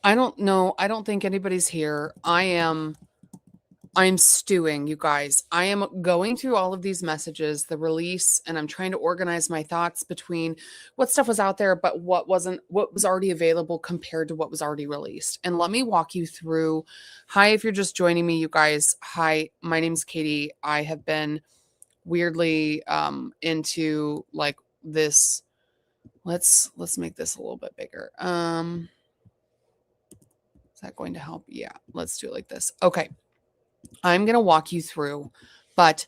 I don't know. I don't think anybody's here. I'm stewing, you guys. I am going through all of these messages, the release, and I'm trying to organize my thoughts between what stuff was out there, but what wasn't, what was already available compared to what was already released. And let me walk you through. Hi, if you're just joining me, you guys. Hi, my name's Katie. I have been weirdly into like this. Let's make this a little bit bigger. Is that going to help? Yeah, let's do it like this. Okay. I'm going to walk you through, but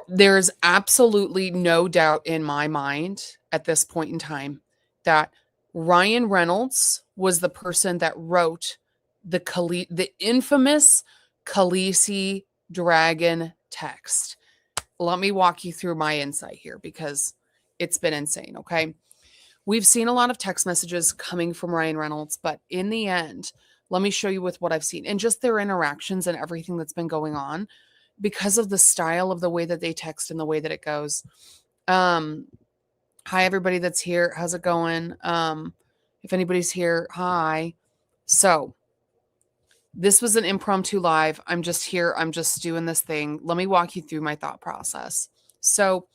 there's absolutely no doubt in my mind at this point in time that Ryan Reynolds was the person that wrote the infamous Khaleesi dragon text. Let me walk you through my insight here because it's been insane, okay? We've seen a lot of text messages coming from Ryan Reynolds, but in the end, let me show you with what I've seen and just their interactions and everything that's been going on because of the style of the way that they text and the way that it goes. Um, Hi, everybody that's here. How's it going? If anybody's here, hi. So this was an impromptu live. I'm just here. I'm just doing this thing. Let me walk you through my thought process. So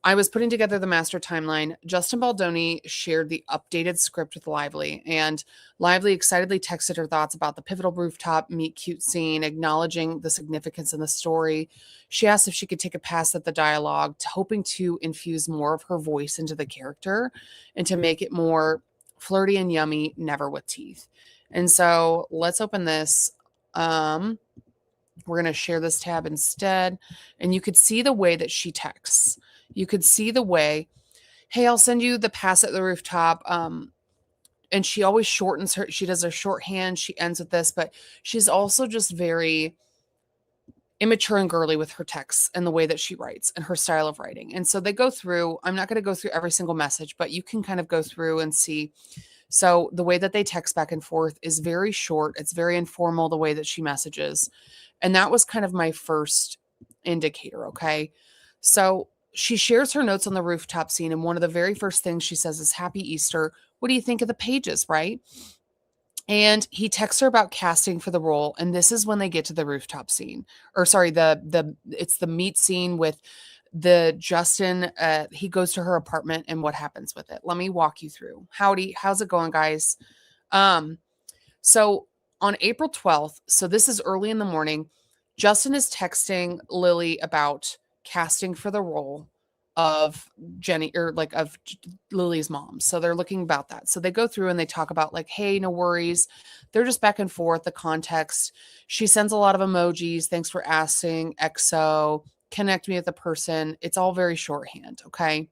I was putting together the master timeline. Justin Baldoni shared the updated script with Lively, and Lively excitedly texted her thoughts about the pivotal rooftop meet cute scene, acknowledging the significance in the story. She asked if she could take a pass at the dialogue, hoping to infuse more of her voice into the character and to make it more flirty and yummy, never with teeth. And so let's open this. We're going to share this tab instead, and you could see the way that she texts. You could see the way, hey, I'll send you the pass at the rooftop. And she always shortens her, she does her shorthand. She ends with this, but she's also just very immature and girly with her texts and the way that she writes and her style of writing. And so they go through, I'm not going to go through every single message, but you can kind of go through and see. So the way that they text back and forth is very short. It's very informal, the way that she messages. And that was kind of my first indicator. Okay. So she shares her notes on the rooftop scene. And one of the very first things she says is Happy Easter. What do you think of the pages? Right. And he texts her about casting for the role. And this is when they get to the rooftop scene, or sorry, it's the meet scene with the Justin. He goes to her apartment and what happens with it. Let me walk you through. Howdy. How's it going, guys? So on April 12th, so this is early in the morning, Justin is texting Lily about casting for the role of Jenny, or like of Lily's mom. So they're looking about that. So they go through and they talk about like, hey, no worries. They're just back and forth, the context. She sends a lot of emojis. Thanks for asking. XO, connect me with the person. It's all very shorthand. Okay.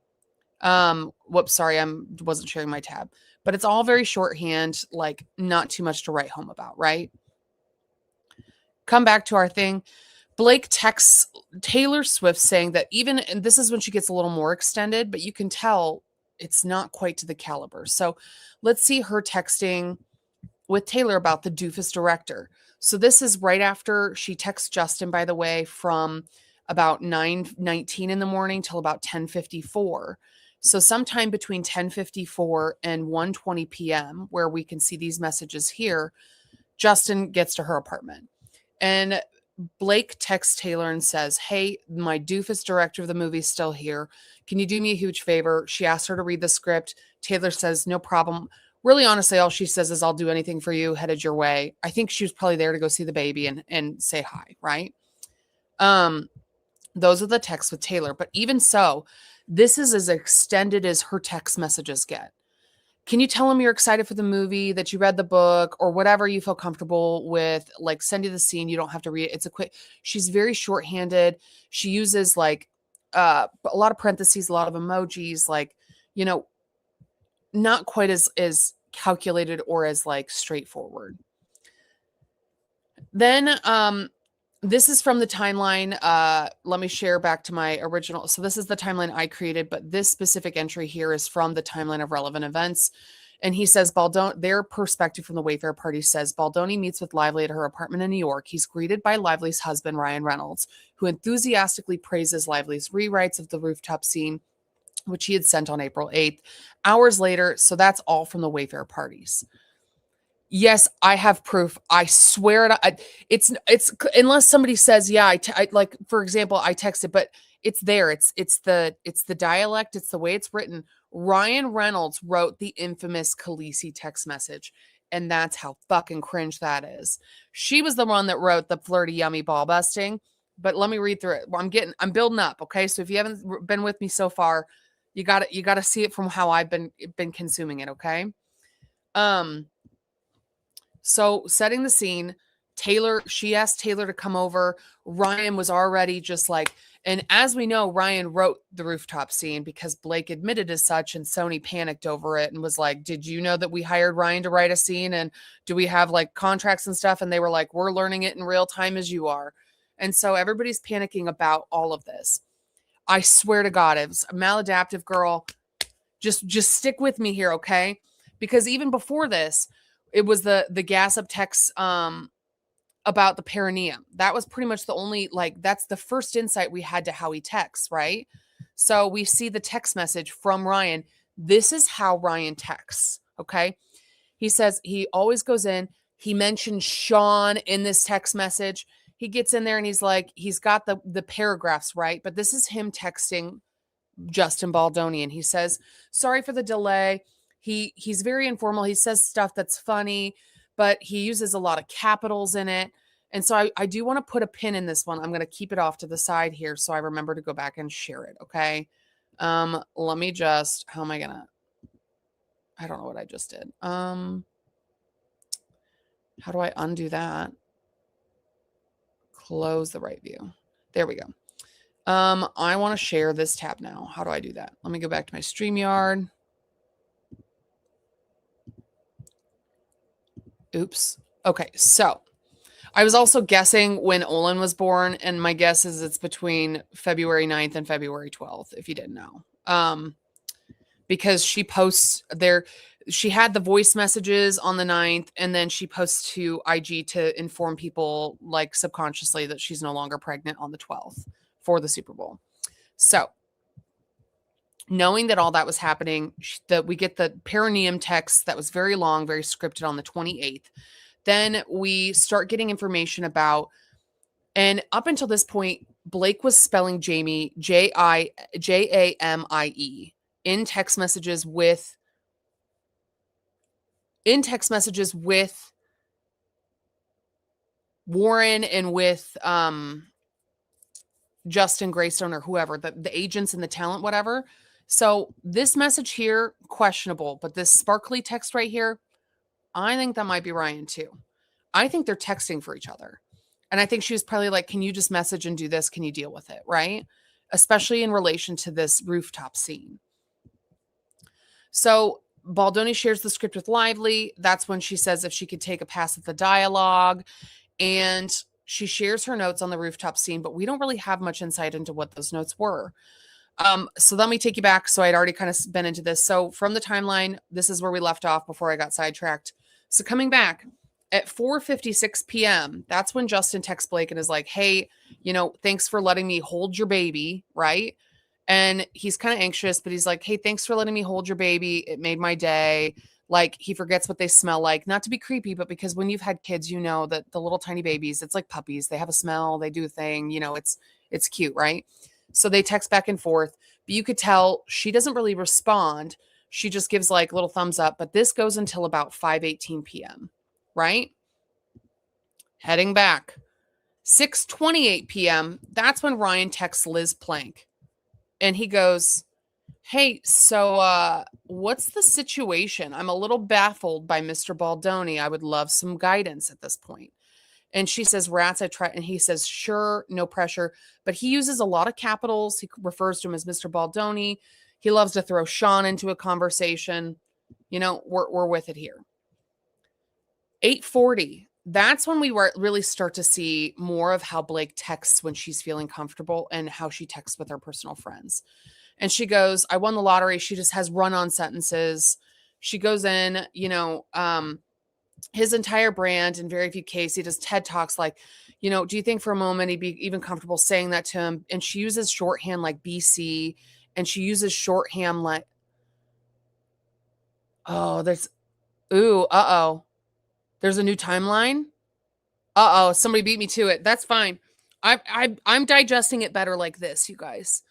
Whoops, sorry, wasn't sharing my tab. But it's all very shorthand, like not too much to write home about, right? Come back to our thing. Blake texts Taylor Swift saying that even, and this is when she gets a little more extended, but you can tell it's not quite to the caliber. So let's see her texting with Taylor about the doofus director. So this is right after she texts Justin, by the way, from about 9:19 in the morning till about 10:54. So sometime between 10:54 and 1:20 p.m., where we can see these messages here, Justin gets to her apartment. And Blake texts Taylor and says, hey, my doofus director of the movie is still here. Can you do me a huge favor? She asks her to read the script. Taylor says, no problem. Really, honestly, all she says is, I'll do anything for you, headed your way. I think she was probably there to go see the baby and say hi, right? Those are the texts with Taylor. But even so, this is as extended as her text messages get. Can you tell him you're excited for the movie, that you read the book, or whatever you feel comfortable with? Like, send you the scene. You don't have to read it. It's a quick. She's very shorthanded. She uses like a lot of parentheses, a lot of emojis, like, you know, not quite as calculated or as like straightforward. Then this is from the timeline. Let me share back to my original. So this is the timeline I created, but this specific entry here is from the timeline of relevant events. And he says, their perspective from the Wayfair party says, Baldoni meets with Lively at her apartment in New York. He's greeted by Lively's husband, Ryan Reynolds, who enthusiastically praises Lively's rewrites of the rooftop scene, which he had sent on April 8th. Hours later, so that's all from the Wayfair parties. Yes, I have proof. I swear it's unless somebody says, yeah, like, for example, I texted, but it's there. It's the dialect. It's the way it's written. Ryan Reynolds wrote the infamous Khaleesi text message. And that's how fucking cringe that is. She was the one that wrote the flirty, yummy ball busting. But let me read through it. I'm building up. Okay. So if you haven't been with me so far, you gotta see it from how I've been consuming it. Okay. Um, so setting the scene, she asked Taylor to come over. Ryan was already just like, and as we know, Ryan wrote the rooftop scene because Blake admitted as such, and Sony panicked over it and was like, did you know that we hired Ryan to write a scene? And do we have like contracts and stuff? And they were like, we're learning it in real time as you are. And so everybody's panicking about all of this. I swear to God, it was a maladaptive girl. Just stick with me here, okay? Because even before this, it was the gas up text about the perineum. That was pretty much the only, like, that's the first insight we had to how he texts, right? So we see the text message from Ryan. This is how Ryan texts, okay? He says he always goes in. He mentions Sean in this text message. He gets in there and he's like, he's got the paragraphs right, but this is him texting Justin Baldoni, and he says, sorry for the delay. He's very informal. He says stuff that's funny, but he uses a lot of capitals in it. And so I do want to put a pin in this one. I'm going to keep it off to the side here so I remember to go back and share it. Okay. Let me just, how am I going to, I don't know what I just did. How do I undo that? Close the right view. There we go. I want to share this tab now. How do I do that? Let me go back to my StreamYard. Oops. Okay, so I was also guessing when Olin was born, and my guess is it's between February 9th and February 12th, if you didn't know. Because she posts there, she had the voice messages on the 9th, and then she posts to IG to inform people, like, subconsciously that she's no longer pregnant on the 12th for the Super Bowl. So knowing that all that was happening, that we get the perineum text that was very long, very scripted on the 28th. Then we start getting information about, and up until this point, Blake was spelling Jamie Jamie in text messages with Warren and with Justin Greystone or whoever, the agents and the talent, whatever. So this message here, questionable, but this sparkly text right here, I think that might be Ryan too. I think they're texting for each other. And I think she was probably like, can you just message and do this? Can you deal with it? Right? Especially in relation to this rooftop scene. So Baldoni shares the script with Lively. That's when she says if she could take a pass at the dialogue. And she shares her notes on the rooftop scene, but we don't really have much insight into what those notes were. So let me take you back. So I'd already kind of been into this. So from the timeline, this is where we left off before I got sidetracked. So coming back at 4:56 p.m., that's when Justin texts Blake and is like, hey, thanks for letting me hold your baby, right? And he's kind of anxious, but he's like, hey, thanks for letting me hold your baby. It made my day. Like, he forgets what they smell like. Not to be creepy, but because when you've had kids, you know that the little tiny babies, it's like puppies. They have a smell. They do a thing. It's cute, right? So they text back and forth, but you could tell she doesn't really respond. She just gives like little thumbs up, but this goes until about 5:18 p.m., right? Heading back. 6:28 p.m., that's when Ryan texts Liz Plank. And he goes, hey, so what's the situation? I'm a little baffled by Mr. Baldoni. I would love some guidance at this point. And she says, rats, I try. And he says, sure, no pressure. But he uses a lot of capitals. He refers to him as Mr. Baldoni. He loves to throw Sean into a conversation. We're with it here. 8:40. That's when we really start to see more of how Blake texts when she's feeling comfortable and how she texts with her personal friends. And she goes, I won the lottery. She just has run-on sentences. She goes in, his entire brand in very few cases. He does TED Talks like, do you think for a moment he'd be even comfortable saying that to him? And she uses shorthand like BC, and she uses shorthand like, oh, uh-oh. There's a new timeline. Uh-oh, somebody beat me to it. That's fine. I'm digesting it better like this, you guys.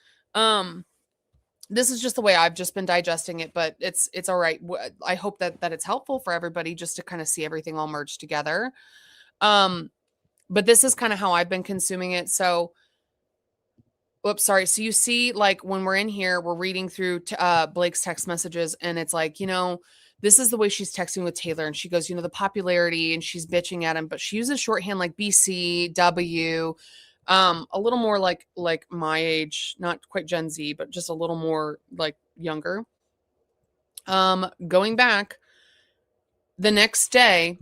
This is just the way I've just been digesting it, but it's all right. I hope that it's helpful for everybody just to kind of see everything all merged together. But this is kind of how I've been consuming it. So, oops, sorry. So you see, like when we're in here, we're reading through Blake's text messages, and it's like, this is the way she's texting with Taylor, and she goes, the popularity, and she's bitching at him, but she uses shorthand like BC, W, a little more like my age, not quite Gen Z, but just a little more like younger. Going back the next day,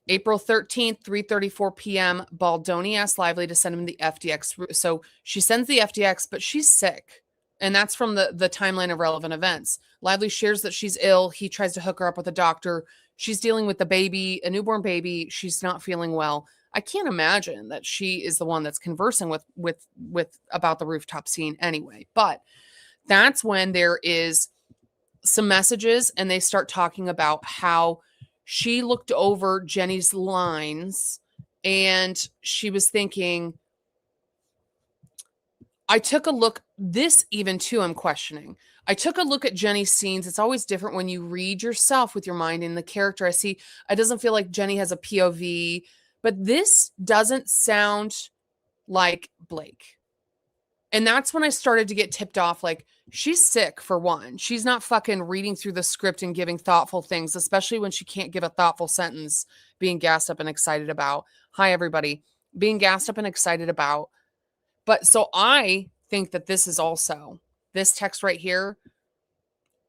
April 13th, 3:34 p.m., Baldoni asked Lively to send him the FDX. So she sends the FDX, but she's sick. And that's from the timeline of relevant events. Lively shares that she's ill. He tries to hook her up with a doctor. She's dealing with the baby, a newborn baby. She's not feeling well. I can't imagine that she is the one that's conversing with about the rooftop scene anyway. But that's when there is some messages, and they start talking about how she looked over Jenny's lines and she was thinking, I took a look, this even too, I'm questioning. I took a look at Jenny's scenes. It's always different when you read yourself with your mind in the character. I see, it doesn't feel like Jenny has a POV, but this doesn't sound like Blake. And that's when I started to get tipped off, like, she's sick, for one. She's not fucking reading through the script and giving thoughtful things, especially when she can't give a thoughtful sentence, being gassed up and excited about. Hi, everybody. Being gassed up and excited about. But so I think that this is also, this text right here,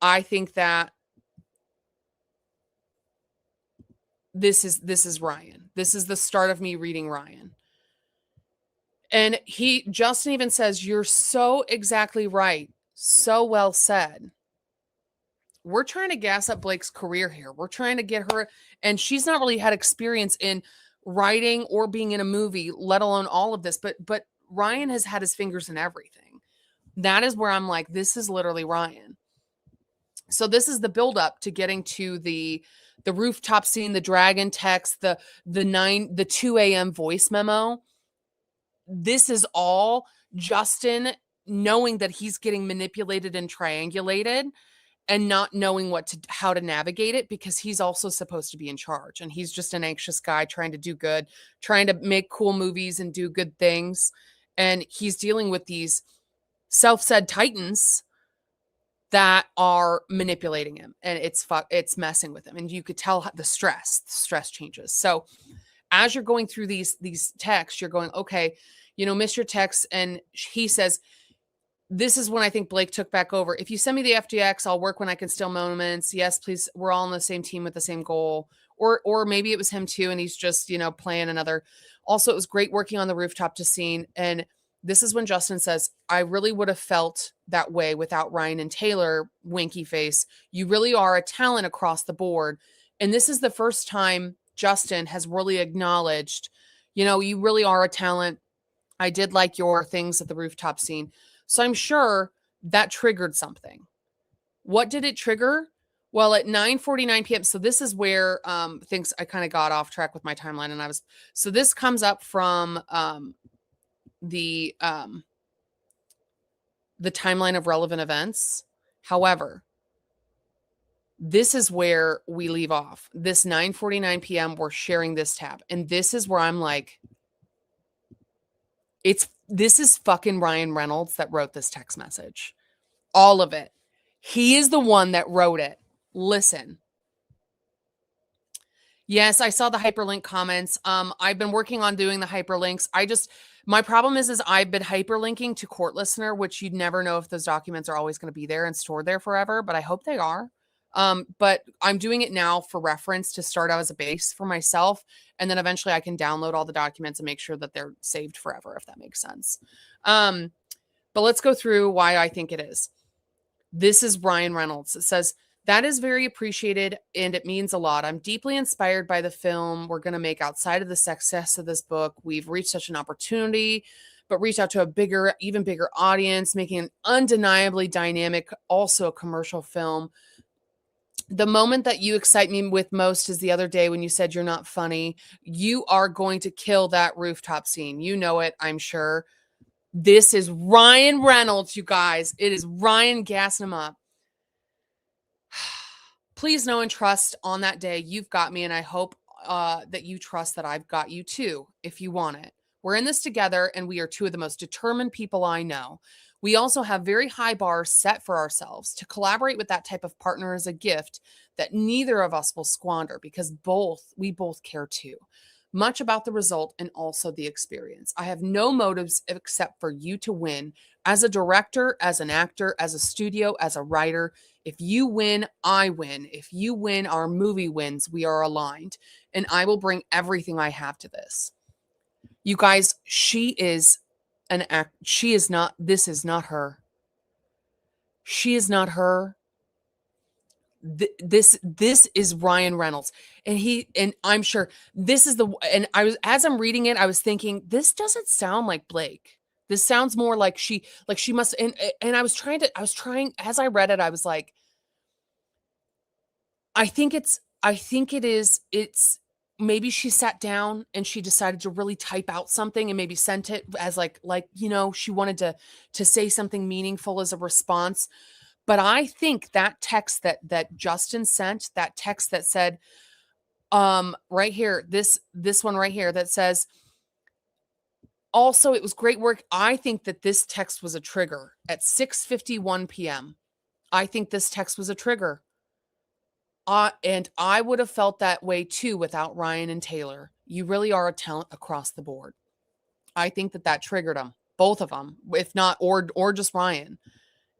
I think that this is Ryan. This is the start of me reading Ryan. And Justin even says, you're so exactly right. So well said. We're trying to gas up Blake's career here. We're trying to get her, and she's not really had experience in writing or being in a movie, let alone all of this. But Ryan has had his fingers in everything. That is where I'm like, this is literally Ryan. So this is the buildup to getting to the rooftop scene, the dragon text, the 2 a.m. voice memo. This is all Justin knowing that he's getting manipulated and triangulated and not knowing how to navigate it, because he's also supposed to be in charge, and he's just an anxious guy trying to do good, trying to make cool movies and do good things. And he's dealing with these self-said titans that are manipulating him, and it's messing with him. And you could tell the stress changes. So as you're going through these texts, you're going, okay, miss your text. And he says, this is when I think Blake took back over. If you send me the FDX, I'll work when I can steal moments. Yes, please. We're all on the same team with the same goal. Or maybe it was him too, and he's just, playing another. Also, it was great working on the rooftop to scene. And this is when Justin says, I really would have felt that way without Ryan and Taylor, winky face. You really are a talent across the board. And this is the first time Justin has really acknowledged, you really are a talent. I did like your things at the rooftop scene. So I'm sure that triggered something. What did it trigger? Well, at 9:49 p.m. So this is where things, I kind of got off track with my timeline, and so this comes up from the timeline of relevant events. However, this is where we leave off. This 9:49 p.m. we're sharing this tab, and this is where I'm like, this is fucking Ryan Reynolds that wrote this text message. All of it. He is the one that wrote it. Listen. Yes, I saw the hyperlink comments. I've been working on doing the hyperlinks. My problem is I've been hyperlinking to Court Listener, which you'd never know if those documents are always going to be there and stored there forever, but I hope they are. But I'm doing it now for reference to start out as a base for myself. And then eventually I can download all the documents and make sure that they're saved forever, if that makes sense. But let's go through why I think it is. This is Ryan Reynolds. It says, that is very appreciated and it means a lot. I'm deeply inspired by the film we're going to make outside of the success of this book. We've reached such an opportunity, but reached out to a even bigger audience, making an undeniably dynamic, also a commercial film. The moment that you excite me with most is the other day when you said you're not funny. You are going to kill that rooftop scene. You know it, I'm sure. This is Ryan Reynolds, you guys. It is Ryan gassing him up. Please know and trust on that day you've got me, and I hope that you trust that I've got you too, if you want it. We're in this together, and we are two of the most determined people I know. We also have very high bars set for ourselves. To collaborate with that type of partner is a gift that neither of us will squander because we both care too much about the result and also the experience. I have no motives except for you to win as a director, as an actor, as a studio, as a writer. If you win, I win. If you win, our movie wins. We are aligned. And I will bring everything I have to this. You guys, she is an act. She is not, this is not her. She is not her. This is Ryan Reynolds. And I'm sure this is and as I'm reading it, I was thinking, this doesn't sound like Blake. This sounds more like she must, and I was trying, as I read it, I was like, I think it's maybe she sat down and she decided to really type out something and maybe sent it as she wanted to say something meaningful as a response. But I think that text that Justin sent, that text that said, right here, this one right here that says, also, it was great work. I think that this text was a trigger at 6:51 p.m. I think this text was a trigger. And I would have felt that way too without Ryan and Taylor. You really are a talent across the board. I think that triggered them, both of them, if not, or just Ryan.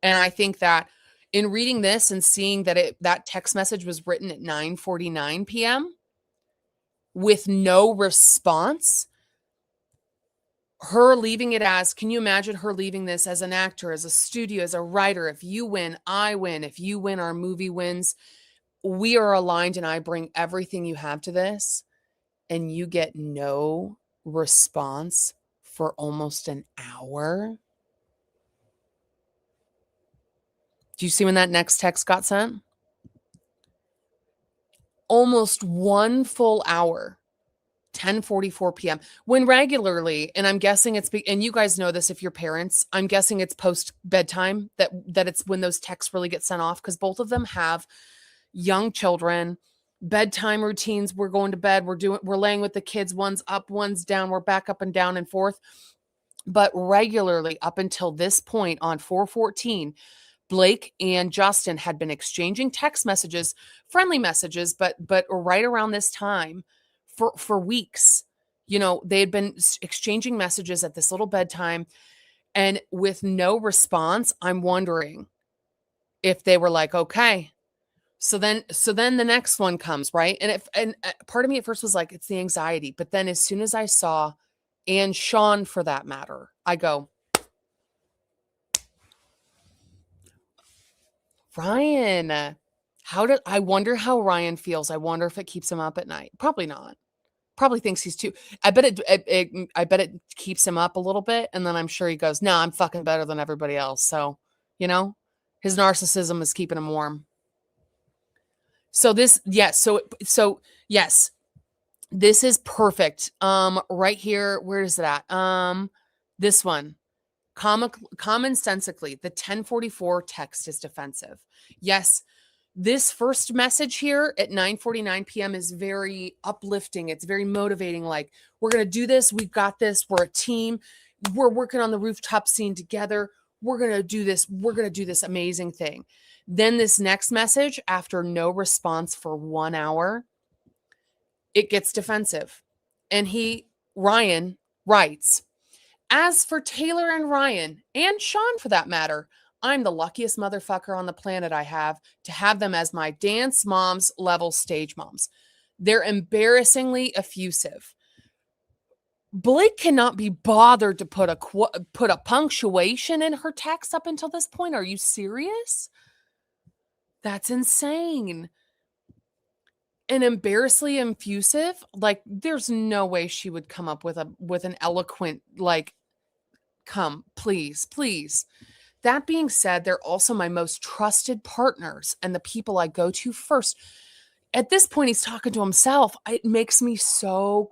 And I think that in reading this and seeing that text message was written at 9:49 p.m. with no response, her leaving it as, can you imagine her leaving this as an actor, as a studio, as a writer? If you win, I win. If you win, our movie wins. We are aligned and I bring everything you have to this, and you get no response for almost an hour. Do you see when that next text got sent? Almost 1 full hour, 10:44 p.m. When regularly, and I'm guessing and you guys know this if you're parents, I'm guessing it's post bedtime that it's when those texts really get sent off, because both of them have young children, bedtime routines. We're going to bed. We're laying with the kids. One's up, one's down. We're back up and down and forth. But regularly up until this point on 4/14, Blake and Justin had been exchanging text messages, friendly messages, but right around this time for weeks. They had been exchanging messages at this little bedtime, and with no response, I'm wondering if they were like, okay. So then the next one comes, right? And part of me at first was like, it's the anxiety. But then as soon as I saw, and Sean for that matter, I go, Ryan, I wonder how Ryan feels. I wonder if it keeps him up at night. Probably not. Probably thinks he's too, I bet it keeps him up a little bit. And then I'm sure he goes, no, I'm fucking better than everybody else. So, his narcissism is keeping him warm. So this, yes. So yes, this is perfect. Right here, where is it at? This one, commonsensically, the 1044 text is defensive. Yes, this first message here at 9:49 p.m. is very uplifting. It's very motivating. Like, we're going to do this. We've got this. We're a team. We're working on the rooftop scene together. We're going to do this. We're going to do this amazing thing. Then this next message, after no response for 1 hour, it gets defensive. And Ryan writes, as for Taylor and Ryan, and Sean for that matter, I'm the luckiest motherfucker on the planet I have to have them as my dance moms level stage moms. They're embarrassingly effusive. Blake cannot be bothered to put a punctuation in her text up until this point. Are you serious? That's insane. And embarrassingly effusive, like, there's no way she would come up with an eloquent, like, come, please. That being said, they're also my most trusted partners and the people I go to first. At this point, he's talking to himself. It makes me so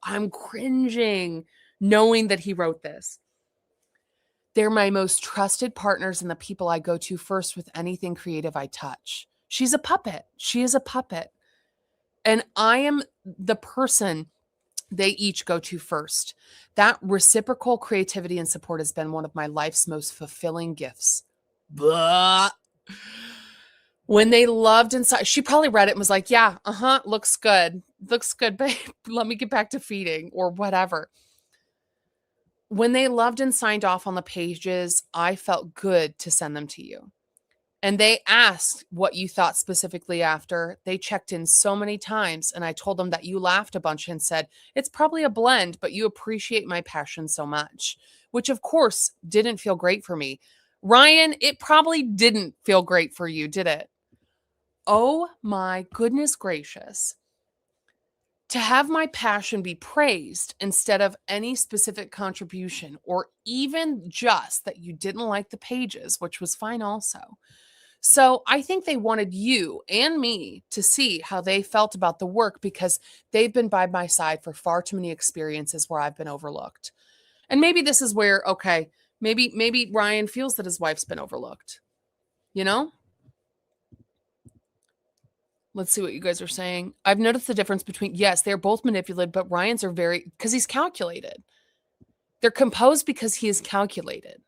I'm cringing knowing that he wrote this. They're my most trusted partners and the people I go to first with anything creative I touch. She's a puppet. She is a puppet. And I am the person they each go to first. That reciprocal creativity and support has been one of my life's most fulfilling gifts. Blah. When they loved inside, she probably read it and was like, yeah, looks good. Looks good, babe. Let me get back to feeding or whatever. When they loved and signed off on the pages, I felt good to send them to you. And they asked what you thought specifically after. They checked in so many times, and I told them that you laughed a bunch and said, it's probably a blend, but you appreciate my passion so much, which of course didn't feel great for me. Ryan, it probably didn't feel great for you, did it? Oh my goodness gracious. To have my passion be praised instead of any specific contribution, or even just that you didn't like the pages, which was fine also. So I think they wanted you and me to see how they felt about the work because they've been by my side for far too many experiences where I've been overlooked. And maybe this is where, okay, maybe Ryan feels that his wife's been overlooked, you know? Let's see what you guys are saying. I've noticed the difference between, yes, they're both manipulated, but Ryan's are because he's calculated. They're composed because he is calculated.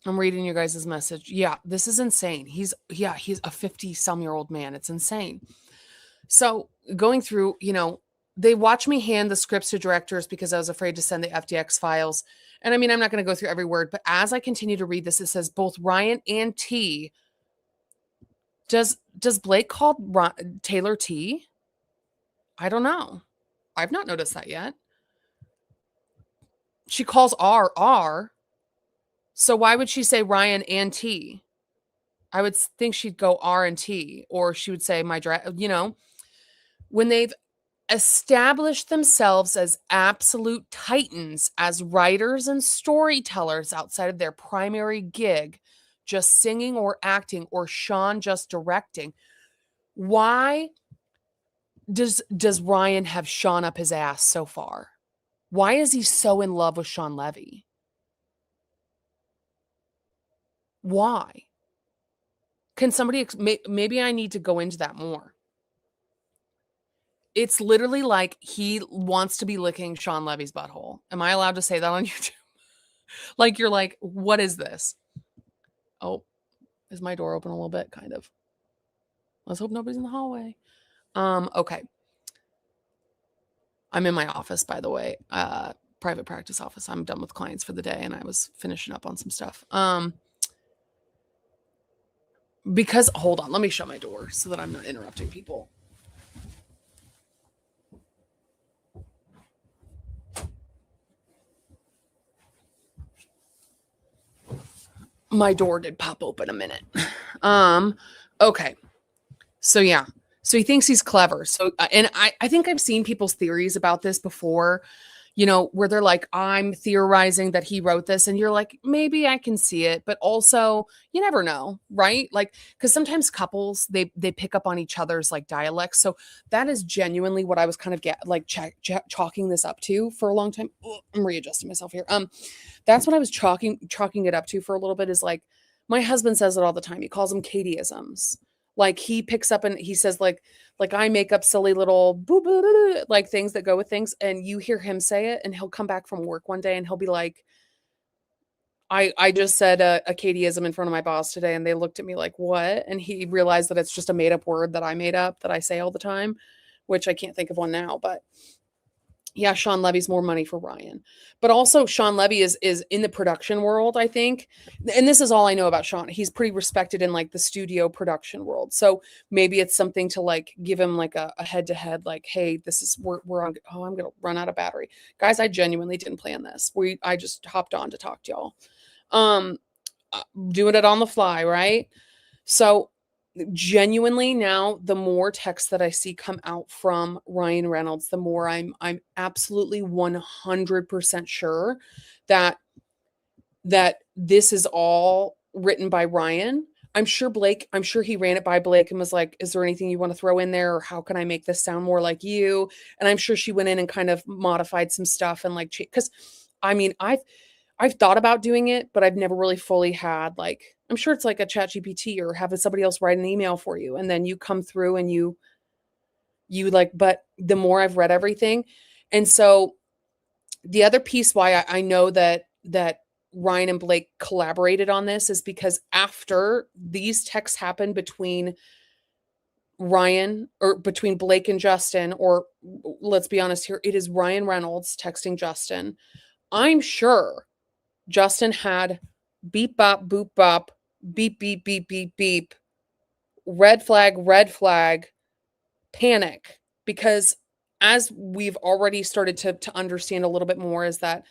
I'm reading your guys' message. Yeah, this is insane. He's a 50-some-year-old man. It's insane. So going through, they watch me hand the scripts to directors because I was afraid to send the FDX files. And I mean, I'm not going to go through every word, but as I continue to read this, it says both Ryan and T. Does Blake call Taylor T? I don't know. I've not noticed that yet. She calls R. So why would she say Ryan and T? I would think she'd go R and T, or she would say when they've established themselves as absolute titans as writers and storytellers outside of their primary gig, just singing or acting, or Sean just directing. Why does Ryan have Sean up his ass so far? Why is he so in love with Sean Levy? Why? Can somebody, maybe I need to go into that more. It's literally like he wants to be licking Sean Levy's butthole. Am I allowed to say that on YouTube? Like, you're like, what is this? Oh, is my door open a little bit? Kind of. Let's hope nobody's in the hallway. Okay. I'm in my office, by the way, private practice office. I'm done with clients for the day, and I was finishing up on some stuff. Because, hold on, let me shut my door so that I'm not interrupting people. My door did pop open a minute. Okay. So yeah. So he thinks he's clever. So, and I think I've seen people's theories about this before, where they're like, I'm theorizing that he wrote this, and you're like, maybe I can see it, but also you never know, right? Like, because sometimes couples, they pick up on each other's like dialects. So that is genuinely what I was kind of chalking this up to for a long time. I'm readjusting myself here. That's what I was chalking it up to for a little bit, is like, my husband says it all the time. He calls them Katieisms. Like, he picks up and he says like I make up silly little like things that go with things, and you hear him say it, and he'll come back from work one day and he'll be like, I just said a Katieism in front of my boss today, and they looked at me like, what? And he realized that it's just a made up word that I made up that I say all the time, which I can't think of one now, but yeah, Sean Levy's more money for Ryan. But also Sean Levy is in the production world, I think. And this is all I know about Sean. He's pretty respected in like the studio production world. So maybe it's something to like give him like a head to head, like, hey, this is we're on, oh, I'm gonna run out of battery. Guys, I genuinely didn't plan this. I just hopped on to talk to y'all. Doing it on the fly, right? So genuinely now, the more texts that I see come out from Ryan Reynolds, the more I'm absolutely 100% sure that this is all written by Ryan. I'm sure he ran it by Blake and was like, is there anything you want to throw in there? Or how can I make this sound more like you? And I'm sure she went in and kind of modified some stuff and like, because I mean, I've thought about doing it, but I've never really fully had like, I'm sure it's like a chat GPT or having somebody else write an email for you. And then you come through and you like, but the more I've read everything. And so the other piece why I know that Ryan and Blake collaborated on this is because after these texts happened between Ryan or between Blake and Justin, or let's be honest here, it is Ryan Reynolds texting Justin. I'm sure Justin had beep bop, boop bop, beep, beep, beep, beep, beep, red flag, panic. Because as we've already started to understand a little bit more, is that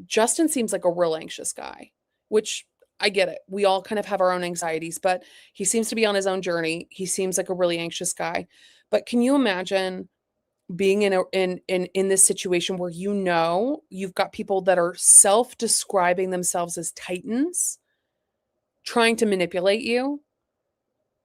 Justin seems like a real anxious guy, which I get it. We all kind of have our own anxieties, but he seems to be on his own journey. He seems like a really anxious guy. But can you imagine being in this situation where you've got people that are self-describing themselves as titans trying to manipulate you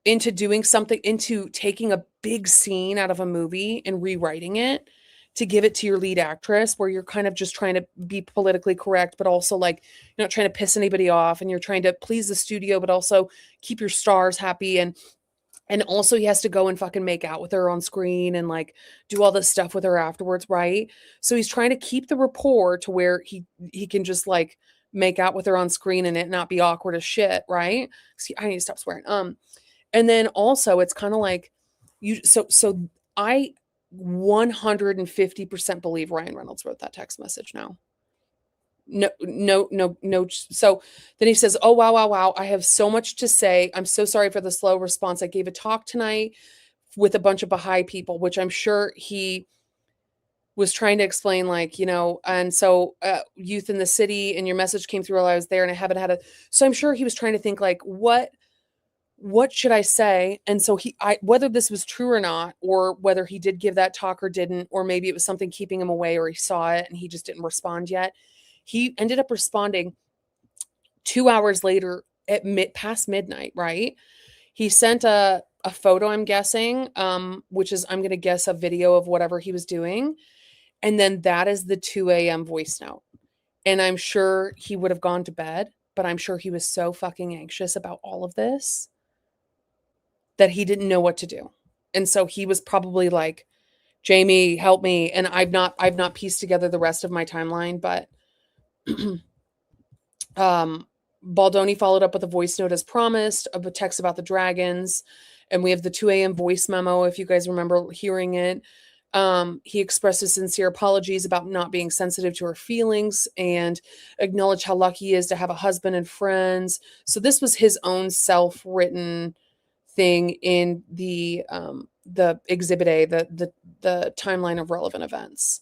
into doing something, into taking a big scene out of a movie and rewriting it to give it to your lead actress, where you're kind of just trying to be politically correct, but also like you're not trying to piss anybody off and you're trying to please the studio, but also keep your stars happy. And also he has to go and fucking make out with her on screen and like do all this stuff with her afterwards, right? So he's trying to keep the rapport to where he can just like make out with her on screen and it not be awkward as shit, right? See, I need to stop swearing. And then also it's kind of like so I 150% believe Ryan Reynolds wrote that text message now. No. So then he says, "Oh, wow. I have so much to say. I'm so sorry for the slow response. I gave a talk tonight with a bunch of Baha'i people," which I'm sure he was trying to explain, like, and so youth in the city, and your message came through while I was there and I haven't had a, so I'm sure he was trying to think like, what should I say? And so whether this was true or not, or whether he did give that talk or didn't, or maybe it was something keeping him away, or he saw it and he just didn't respond yet. He ended up responding 2 hours later at past midnight, right? He sent a photo, I'm guessing, which is, I'm going to guess, a video of whatever he was doing. And then that is the 2 a.m. voice note. And I'm sure he would have gone to bed, but I'm sure he was so fucking anxious about all of this that he didn't know what to do. And so he was probably like, Jamie, help me. And I've not pieced together the rest of my timeline, but Baldoni followed up with a voice note as promised, of a text about the dragons. And we have the 2 a.m. voice memo, if you guys remember hearing it. He expressed his sincere apologies about not being sensitive to her feelings and acknowledged how lucky he is to have a husband and friends. So this was his own self-written thing in the Exhibit A, the timeline of relevant events.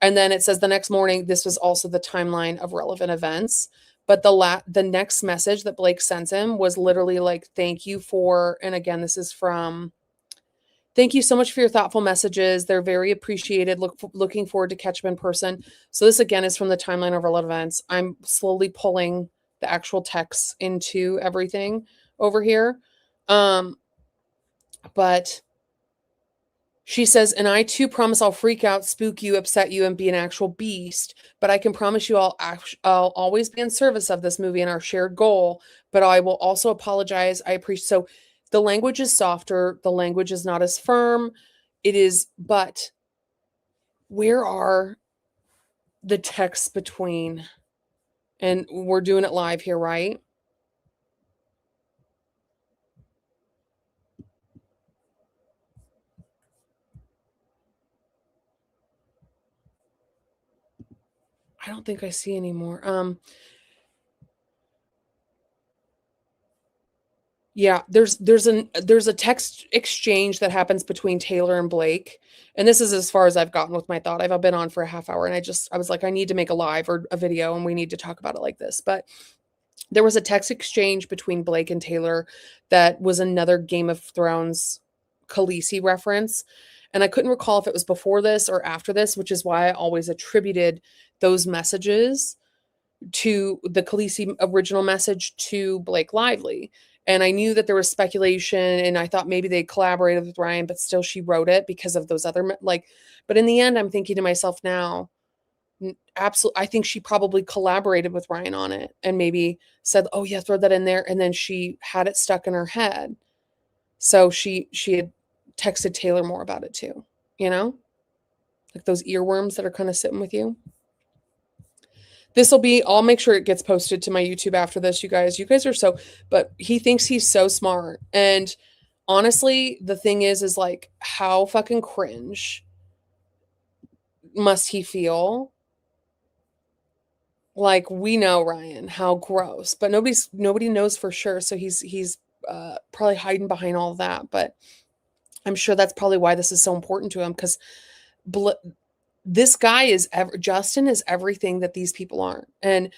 And then it says the next morning, this was also the timeline of relevant events. But the next message that Blake sent him was literally like, thank you for, and again, this is from, thank you so much for your thoughtful messages. They're very appreciated. Looking forward to catch them in person. So this again is from the timeline of relevant events. I'm slowly pulling the actual text into everything over here. But she says, and I too promise I'll freak out, spook you, upset you, and be an actual beast. But I can promise you I'll always be in service of this movie and our shared goal. But I will also apologize. I appreciate. So the language is softer. The language is not as firm. It is, but where are the texts between? And we're doing it live here, right? I don't think I see anymore. Yeah, there's a text exchange that happens between Taylor and Blake. And this is as far as I've gotten with my thought. I've been on for a half hour and I was like, I need to make a live or a video and we need to talk about it like this. But There was a text exchange between Blake and Taylor that was another Game of Thrones Khaleesi reference. And I couldn't recall if it was before this or after this, which is why I always attributed those messages to the Khaleesi original message to Blake Lively. And I knew that there was speculation, and I thought maybe they collaborated with Ryan, but still she wrote it because of those other, like, but in the end, I'm thinking to myself now, absolutely, I think she probably collaborated with Ryan on it and maybe said, oh yeah, throw that in there. And then she had it stuck in her head. So she had texted Taylor more about it too, you know, like those earworms that are kind of sitting with you. This will be, I'll make sure it gets posted to my YouTube after this, you guys. You guys are so, but he thinks he's so smart. And honestly, the thing is like, how fucking cringe must he feel? Like, we know Ryan, how gross, but nobody knows for sure. So he's probably hiding behind all of that. But I'm sure that's probably why this is so important to him, because this guy Justin is everything that these people aren't. And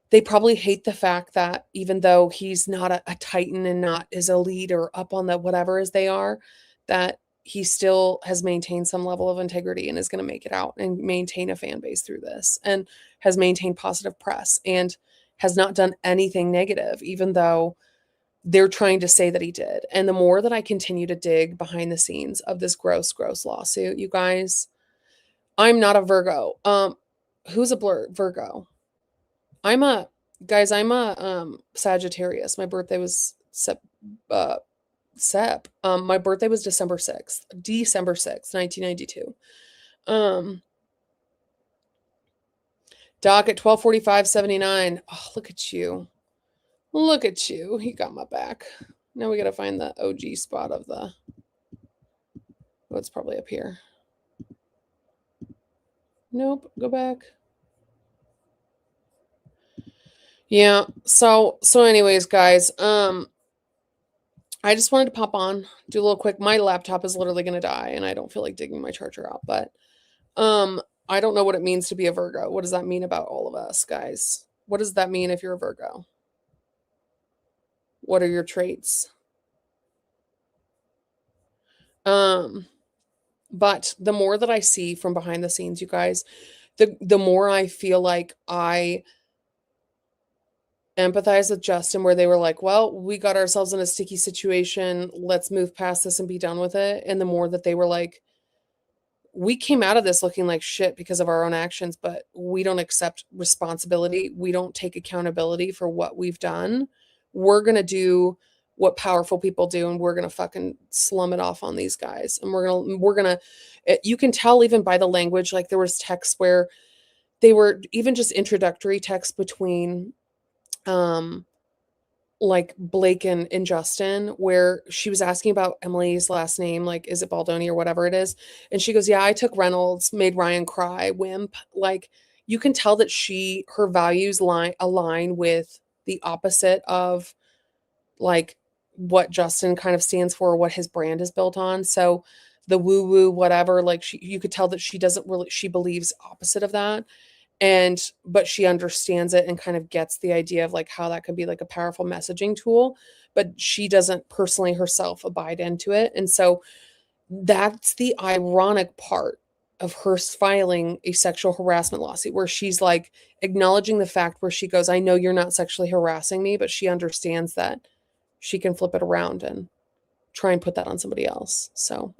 they probably hate the fact that even though he's not a titan and not as elite or up on the whatever as they are, that he still has maintained some level of integrity and is going to make it out and maintain a fan base through this, and has maintained positive press and has not done anything negative, even though they're trying to say that he did. And the more that I continue to dig behind the scenes of this gross lawsuit, you guys, I'm not a Virgo. Who's a Virgo? I'm a Sagittarius. My birthday was my birthday was December 6th, 1992. Doc at 12:45:79. Oh, look at you. Look at you. He got my back. Now we got to find the OG spot of the, oh, it's probably up here. Nope, go back. Yeah. So anyways, guys, I just wanted to pop on, do a little quick. My laptop is literally going to die and I don't feel like digging my charger out, but I don't know what it means to be a Virgo. What does that mean about all of us, guys? What does that mean if you're a Virgo? What are your traits? But the more that I see from behind the scenes, you guys, the more I feel like I empathize with Justin, where they were like, well, we got ourselves in a sticky situation. Let's move past this and be done with it. And the more that they were like, we came out of this looking like shit because of our own actions, but we don't accept responsibility. We don't take accountability for what we've done. We're going to do what powerful people do, and we're going to fucking slum it off on these guys. And we're going to, you can tell even by the language, like there was texts where they were even just introductory texts between, like Blake and Justin, where she was asking about Emily's last name, like, is it Baldoni or whatever it is? And she goes, yeah, I took Reynolds, made Ryan cry, wimp. Like, you can tell that her values align with the opposite of like what Justin kind of stands for, what his brand is built on. So the woo whatever, like you could tell that she believes opposite of that. But she understands it and kind of gets the idea of like how that could be like a powerful messaging tool, but she doesn't personally herself abide into it. And so that's the ironic part of her filing a sexual harassment lawsuit, where she's like acknowledging the fact where she goes, I know you're not sexually harassing me, but she understands that she can flip it around and try and put that on somebody else. So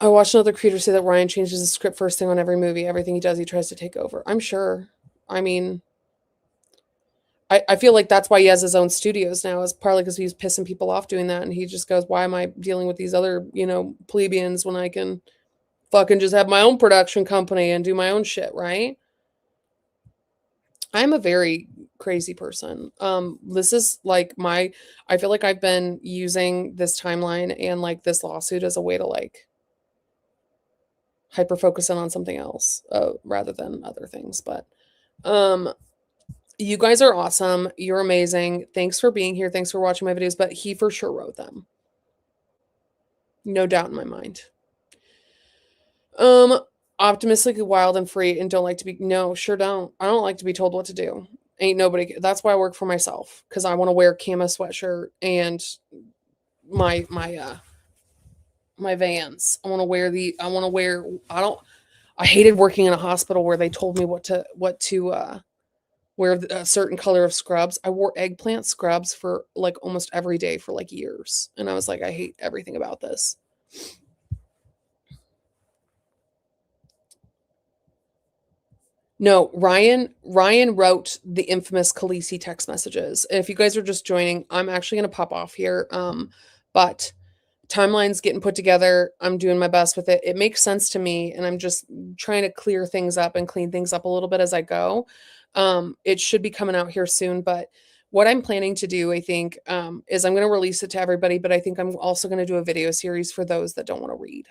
I watched another creator say that Ryan changes the script first thing on every movie. Everything he does, he tries to take over. I'm sure. I mean, I feel like that's why he has his own studios now, is partly because he's pissing people off doing that. And he just goes, why am I dealing with these other, plebeians when I can fucking just have my own production company and do my own shit, right? I'm a very crazy person. This is like I feel like I've been using this timeline and like this lawsuit as a way to like hyper focus in on something else rather than other things. But you guys are awesome. You're amazing. Thanks for being here. Thanks for watching my videos. But he for sure wrote them. No doubt in my mind. Optimistically wild and free and don't like to be, no, sure don't. I don't like to be told what to do. Ain't nobody. That's why I work for myself, because I want to wear camo sweatshirt and my Vans. I want to wear, I don't, I hated working in a hospital where they told me what to wear a certain color of scrubs. I wore eggplant scrubs for like almost every day for like years. And I was like, I hate everything about this. No, Ryan wrote the infamous Khaleesi text messages. If you guys are just joining, I'm actually going to pop off here. But timeline's getting put together. I'm doing my best with it. It makes sense to me, and I'm just trying to clear things up and clean things up a little bit as I go. It should be coming out here soon, but what I'm planning to do, I think, is I'm going to release it to everybody, but I think I'm also going to do a video series for those that don't want to read.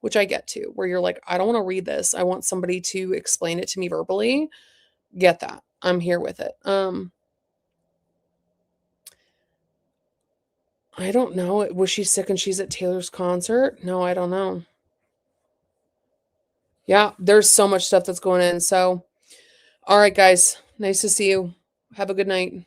Which I get to, where you're like, I don't want to read this. I want somebody to explain it to me verbally. Get that. I'm here with it. I don't know. Was she sick and she's at Taylor's concert? No, I don't know. Yeah, there's so much stuff that's going in. So, all right, guys. Nice to see you. Have a good night.